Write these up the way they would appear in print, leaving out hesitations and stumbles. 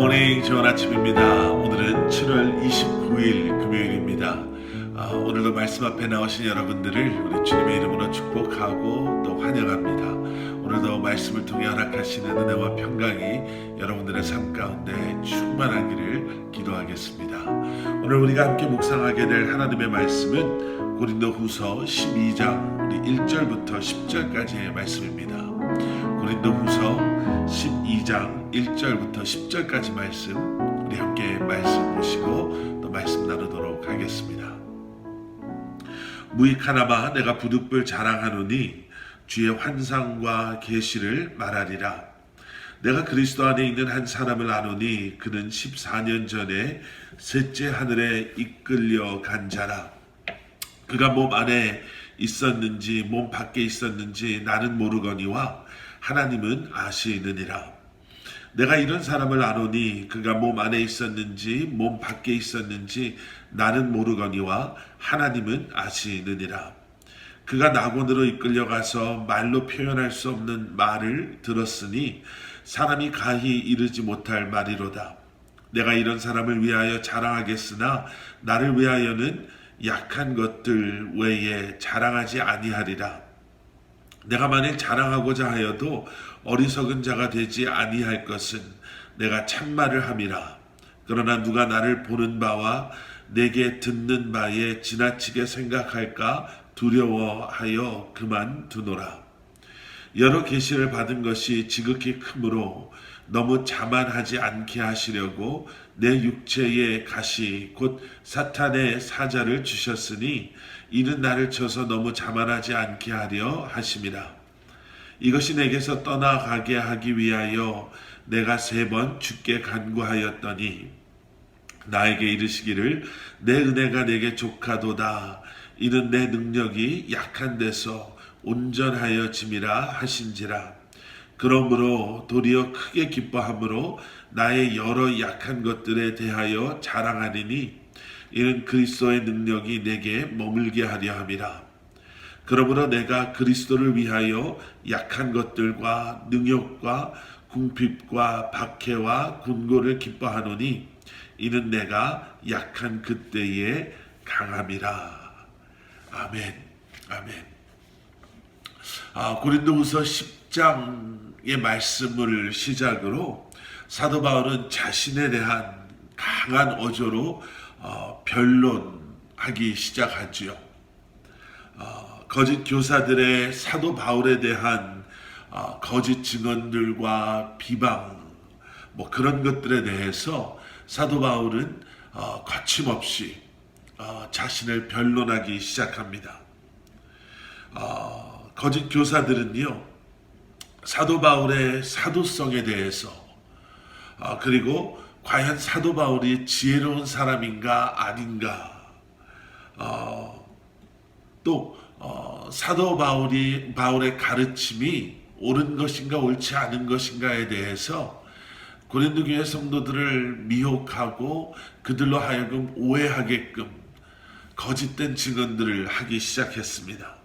굿모닝 좋은 아침입니다. 오늘은 7월 29일 금요일입니다. 오늘도 말씀 앞에 나오신 여러분들을 우리 주님의 이름으로 축복하고 또 환영합니다. 오늘도 말씀을 통해 허락하시는 은혜와 평강이 여러분들의 삶 가운데 충만하기를 기도하겠습니다. 오늘 우리가 함께 묵상하게 될 하나님의 말씀은 고린도후서 12장 우리 1절부터 10절까지의 말씀입니다. 고린도후서 12장 1절부터 10절까지 말씀 우리 함께 말씀 보시고 또 말씀 나누도록 하겠습니다. 무익하나마 내가 부득불 자랑하노니 주의 환상과 계시를 말하리라. 내가 그리스도 안에 있는 한 사람을 아노니 그는 14년 전에 셋째 하늘에 이끌려 간 자라. 그가 몸 안에 있었는지 몸 밖에 있었는지 나는 모르거니와 하나님은 아시느니라. 내가 이런 사람을 아노니 그가 몸 안에 있었는지 몸 밖에 있었는지 나는 모르거니와 하나님은 아시느니라. 그가 낙원으로 이끌려가서 말로 표현할 수 없는 말을 들었으니 사람이 가히 이르지 못할 말이로다. 내가 이런 사람을 위하여 자랑하겠으나 나를 위하여는 약한 것들 외에 자랑하지 아니하리라. 내가 만일 자랑하고자 하여도 어리석은 자가 되지 아니할 것은 내가 참말을 함이라. 그러나 누가 나를 보는 바와 내게 듣는 바에 지나치게 생각할까 두려워하여 그만두노라. 여러 계시를 받은 것이 지극히 크므로 너무 자만하지 않게 하시려고 내 육체의 가시 곧 사탄의 사자를 주셨으니 이는 나를 쳐서 너무 자만하지 않게 하려 하심이라. 이것이 내게서 떠나가게 하기 위하여 내가 3번 주께 간구하였더니 나에게 이르시기를 내 은혜가 내게 족하도다. 이는 내 능력이 약한 데서 온전하여짐이라 하신지라. 그러므로 도리어 크게 기뻐함으로 나의 여러 약한 것들에 대하여 자랑하리니 이는 그리스도의 능력이 내게 머물게 하려 함이라. 그러므로 내가 그리스도를 위하여 약한 것들과 능욕과 궁핍과 박해와 곤고를 기뻐하노니 이는 내가 약한 그때에 강함이라. 아멘. 아멘. 고린도후서 10장의 말씀을 시작으로 사도 바울은 자신에 대한 강한 어조로 변론하기 시작하지요. 거짓 교사들의 사도 바울에 대한 거짓 증언들과 비방 그런 것들에 대해서 사도 바울은 거침없이 자신을 변론하기 시작합니다. 거짓 교사들은요, 사도 바울의 사도성에 대해서 그리고 과연 사도 바울이 지혜로운 사람인가 아닌가, 또 사도 바울의 가르침이 옳은 것인가 옳지 않은 것인가에 대해서 고린도 교회 성도들을 미혹하고 그들로 하여금 오해하게끔 거짓된 증언들을 하기 시작했습니다.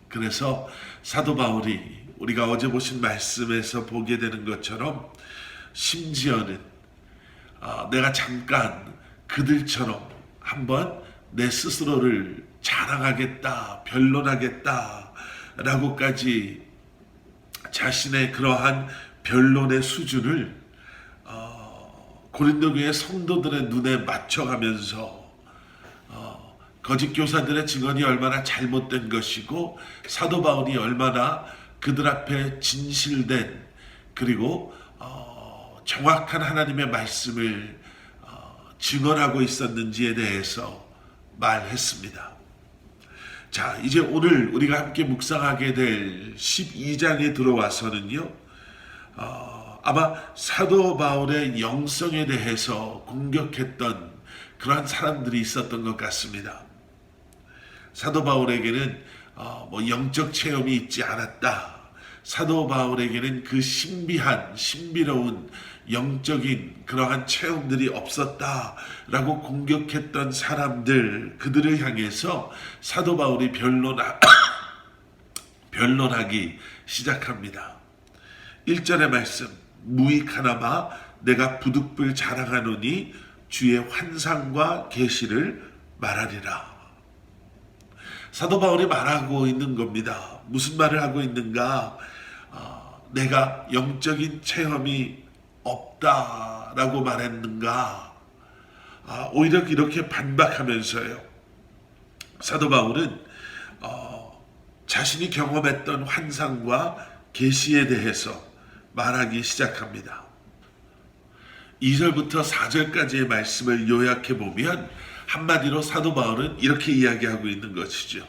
그래서 사도 바울이 우리가 어제 보신 말씀에서 보게 되는 것처럼 심지어는 내가 잠깐 그들처럼 한번 내 스스로를 자랑하겠다, 변론하겠다 라고까지 자신의 그러한 변론의 수준을 고린도 교회 성도들의 눈에 맞춰가면서 거짓 교사들의 증언이 얼마나 잘못된 것이고 사도 바울이 얼마나 그들 앞에 진실된 그리고 정확한 하나님의 말씀을 증언하고 있었는지에 대해서 말했습니다. 자, 이제 오늘 우리가 함께 묵상하게 될 12장에 들어와서는요, 아마 사도 바울의 영성에 대해서 공격했던 그러한 사람들이 있었던 것 같습니다. 사도 바울에게는 영적 체험이 있지 않았다. 사도 바울에게는 그 신비로운 영적인 그러한 체험들이 없었다라고 공격했던 사람들, 그들을 향해서 사도 바울이 변론하기 시작합니다. 1절의 말씀, 무익하나마 내가 부득불 자랑하노니 주의 환상과 계시를 말하리라. 사도 바울이 말하고 있는 겁니다. 무슨 말을 하고 있는가? 내가 영적인 체험이 없다라고 말했는가? 오히려 이렇게 반박하면서요. 사도 바울은 자신이 경험했던 환상과 계시에 대해서 말하기 시작합니다. 2절부터 4절까지의 말씀을 요약해 보면 한마디로 사도 바울은 이렇게 이야기하고 있는 것이죠.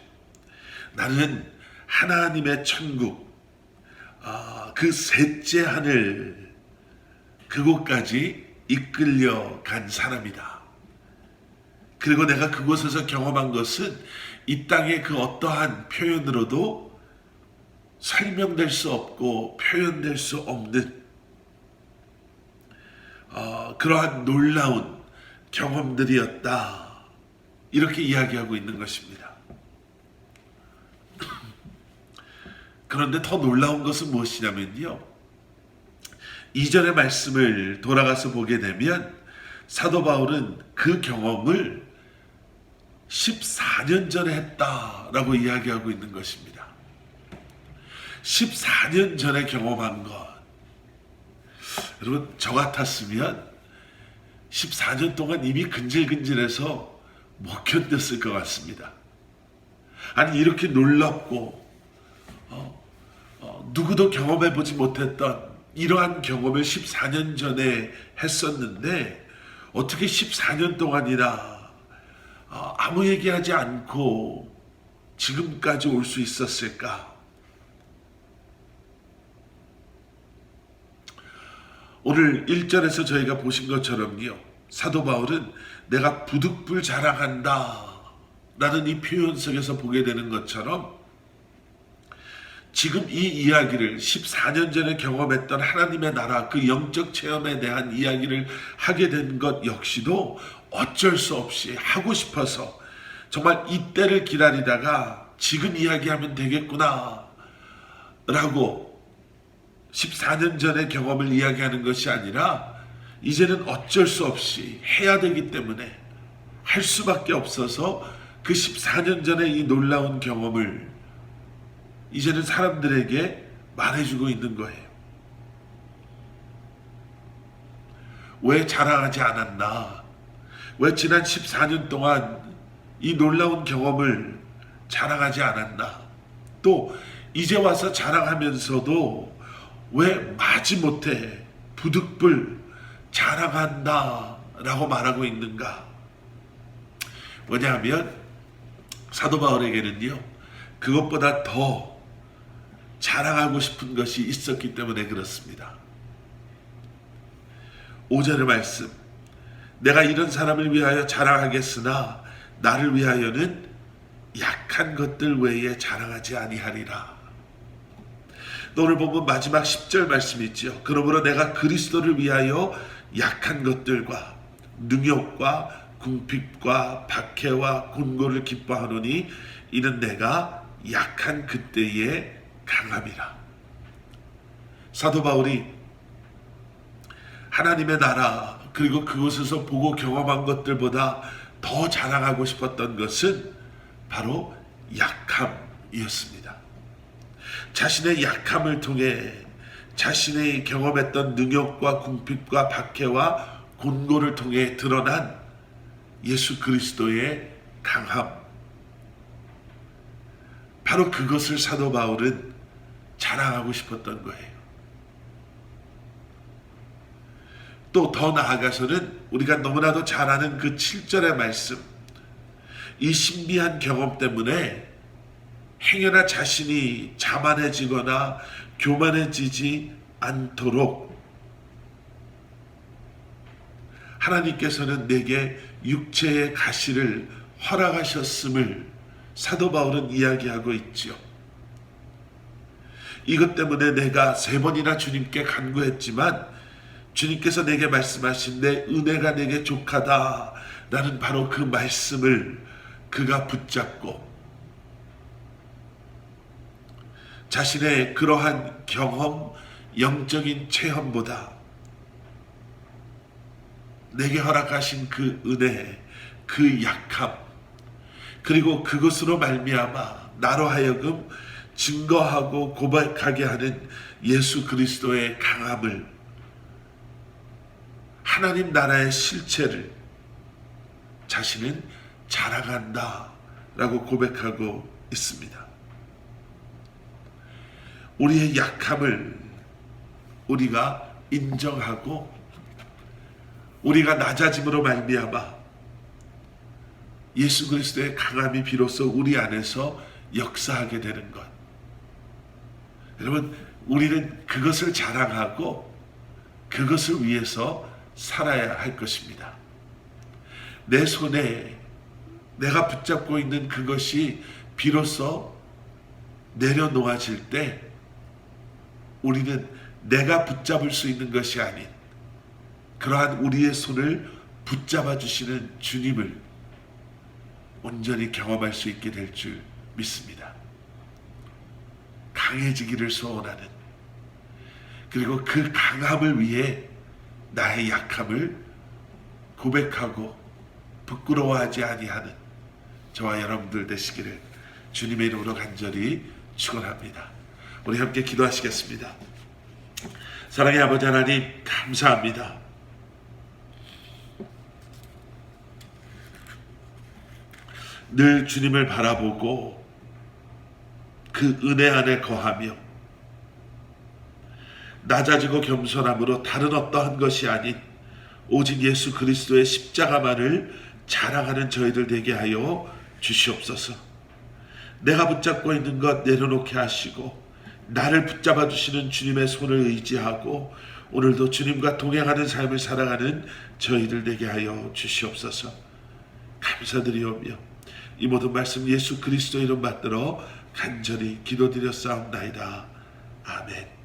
나는 하나님의 천국, 그 셋째 하늘, 그곳까지 이끌려 간 사람이다. 그리고 내가 그곳에서 경험한 것은 이 땅의 그 어떠한 표현으로도 설명될 수 없고 표현될 수 없는 그러한 놀라운 경험들이었다. 이렇게 이야기하고 있는 것입니다. 그런데 더 놀라운 것은 무엇이냐면요. 2절의 말씀을 돌아가서 보게 되면 사도 바울은 그 경험을 14년 전에 했다라고 이야기하고 있는 것입니다. 14년 전에 경험한 것. 여러분, 저 같았으면 14년 동안 이미 근질근질해서 못 견뎠을 것 같습니다. 아니, 이렇게 놀랍고 누구도 경험해보지 못했던 이러한 경험을 14년 전에 했었는데 어떻게 14년 동안이나 아무 얘기하지 않고 지금까지 올 수 있었을까? 오늘 1절에서 저희가 보신 것처럼요. 사도 바울은 내가 부득불 자랑한다 라는 이 표현 속에서 보게 되는 것처럼 지금 이 이야기를 14년 전에 경험했던 하나님의 나라 그 영적 체험에 대한 이야기를 하게 된 것 역시도 어쩔 수 없이 하고 싶어서 정말 이때를 기다리다가 지금 이야기하면 되겠구나 라고 14년 전의 경험을 이야기하는 것이 아니라 이제는 어쩔 수 없이 해야 되기 때문에 할 수밖에 없어서 그 14년 전의 이 놀라운 경험을 이제는 사람들에게 말해주고 있는 거예요. 왜 자랑하지 않았나? 왜 지난 14년 동안 이 놀라운 경험을 자랑하지 않았나? 또 이제 와서 자랑하면서도 왜 마지못해 부득불 자랑한다 라고 말하고 있는가? 왜냐하면 사도 바울에게는요, 그것보다 더 자랑하고 싶은 것이 있었기 때문에 그렇습니다. 5절의 말씀, 내가 이런 사람을 위하여 자랑하겠으나 나를 위하여는 약한 것들 외에 자랑하지 아니하리라. 오늘 보면 마지막 10절 말씀이 있죠. 그러므로 내가 그리스도를 위하여 약한 것들과 능욕과 궁핍과 박해와 곤고를 기뻐하노니 이는 내가 약한 그때의 강함이라. 사도 바울이 하나님의 나라 그리고 그곳에서 보고 경험한 것들보다 더 자랑하고 싶었던 것은 바로 약함이었습니다. 자신의 약함을 통해 자신의 경험했던 능욕과 궁핍과 박해와 곤고를 통해 드러난 예수 그리스도의 강함, 바로 그것을 사도 바울은 자랑하고 싶었던 거예요. 또 더 나아가서는 우리가 너무나도 잘 아는 그 7절의 말씀, 이 신비한 경험 때문에 행여나 자신이 자만해지거나 교만해지지 않도록 하나님께서는 내게 육체의 가시를 허락하셨음을 사도 바울은 이야기하고 있지요. 이것 때문에 내가 3번이나 주님께 간구했지만 주님께서 내게 말씀하신 내 은혜가 내게 족하다 라는 바로 그 말씀을 그가 붙잡고 자신의 그러한 경험, 영적인 체험보다 내게 허락하신 그 은혜, 그 약함, 그리고 그것으로 말미암아 나로 하여금 증거하고 고백하게 하는 예수 그리스도의 강함을, 하나님 나라의 실체를 자신은 자랑한다 라고 고백하고 있습니다. 우리의 약함을 우리가 인정하고 우리가 낮아짐으로 말미암아 예수 그리스도의 강함이 비로소 우리 안에서 역사하게 되는 것. 여러분, 우리는 그것을 자랑하고 그것을 위해서 살아야 할 것입니다. 내 손에 내가 붙잡고 있는 그것이 비로소 내려놓아질 때 우리는 내가 붙잡을 수 있는 것이 아닌 그러한 우리의 손을 붙잡아 주시는 주님을 온전히 경험할 수 있게 될 줄 믿습니다. 강해지기를 소원하는, 그리고 그 강함을 위해 나의 약함을 고백하고 부끄러워하지 아니하는 저와 여러분들 되시기를 주님의 이름으로 간절히 축원합니다. 우리 함께 기도하시겠습니다. 사랑의 아버지 하나님, 감사합니다. 늘 주님을 바라보고 그 은혜 안에 거하며 낮아지고 겸손함으로 다른 어떠한 것이 아닌 오직 예수 그리스도의 십자가만을 자랑하는 저희들 되게 하여 주시옵소서. 내가 붙잡고 있는 것 내려놓게 하시고 나를 붙잡아 주시는 주님의 손을 의지하고 오늘도 주님과 동행하는 삶을 살아가는 저희들 되게 하여 주시옵소서. 감사드리오며 이 모든 말씀 예수 그리스도 이름 받들어 간절히 기도드렸사옵나이다. 아멘.